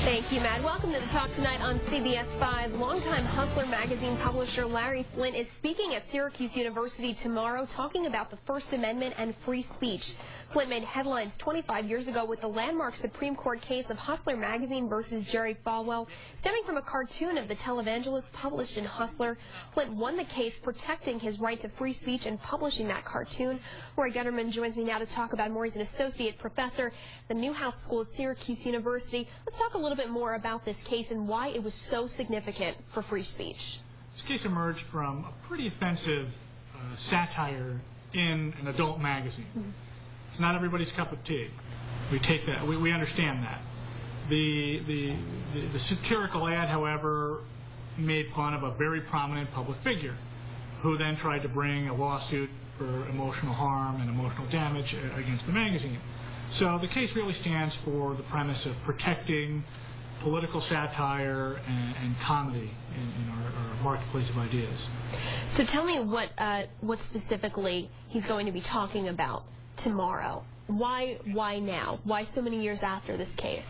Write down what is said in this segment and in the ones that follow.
Thank you, Matt. Welcome to the talk tonight on CBS 5. Longtime Hustler magazine publisher Larry Flynt is speaking at Syracuse University tomorrow, talking about the First Amendment and free speech. Flynt made headlines 25 years ago with the landmark Supreme Court case of Hustler magazine versus Jerry Falwell, stemming from a cartoon of the televangelist published in Hustler. Flynt won the case, protecting his right to free speech and publishing that cartoon. Roy Gutterman joins me now to talk about more. He's an associate professor at the Newhouse School at Syracuse University. Let's talk a little bit more about this case and why it was so significant for free speech. This case emerged from a pretty offensive satire in an adult magazine. It's not everybody's cup of tea. We take that. We understand that. The satirical ad, however, made fun of a very prominent public figure who then tried to bring a lawsuit for emotional harm and emotional damage against the magazine. So the case really stands for the premise of protecting political satire and comedy in our marketplace of ideas. So tell me what specifically he's going to be talking about tomorrow. Why now? Why so many years after this case?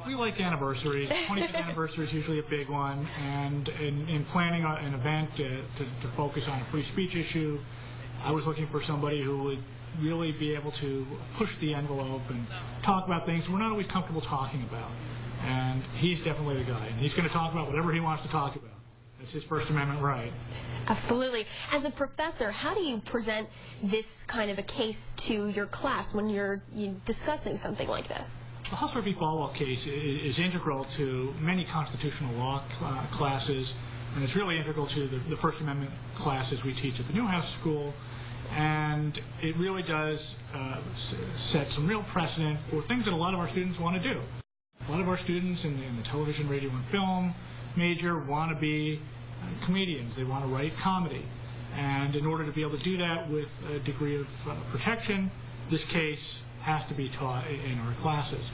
We like anniversaries. 25th anniversary is usually a big one, and in planning an event to focus on a free speech issue, I was looking for somebody who would really be able to push the envelope and talk about things we're not always comfortable talking about. And he's definitely the guy, and he's going to talk about whatever he wants to talk about. It's his First Amendment right. Absolutely. As a professor, how do you present this kind of a case to your class when you're discussing something like this? The Hustler v. Falwell case is integral to many constitutional law classes, and it's really integral to the First Amendment classes we teach at the Newhouse School. And it really does set some real precedent for things that a lot of our students want to do. A lot of our students in the television, radio, and film major want to be comedians. They want to write comedy. And in order to be able to do that with a degree of protection, this case has to be taught in our classes.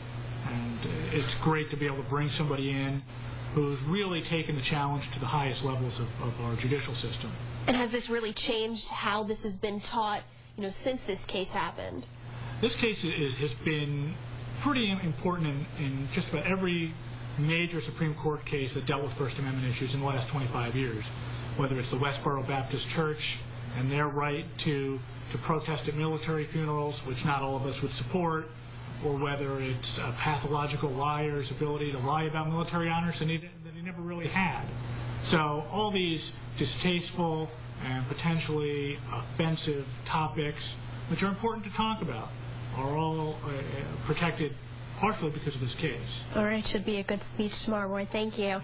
And it's great to be able to bring somebody in who's really taken the challenge to the highest levels of our judicial system. And has this really changed how this has been taught, since this case happened? This case has been pretty important in just about every major Supreme Court case that dealt with First Amendment issues in the last 25 years, whether it's the Westboro Baptist Church and their right to protest at military funerals, which not all of us would support, or whether it's a pathological liar's ability to lie about military honors that he never really had. So all these distasteful and potentially offensive topics, which are important to talk about, are all protected partially because of this case. All right, should be a good speech tomorrow, Roy. Thank you.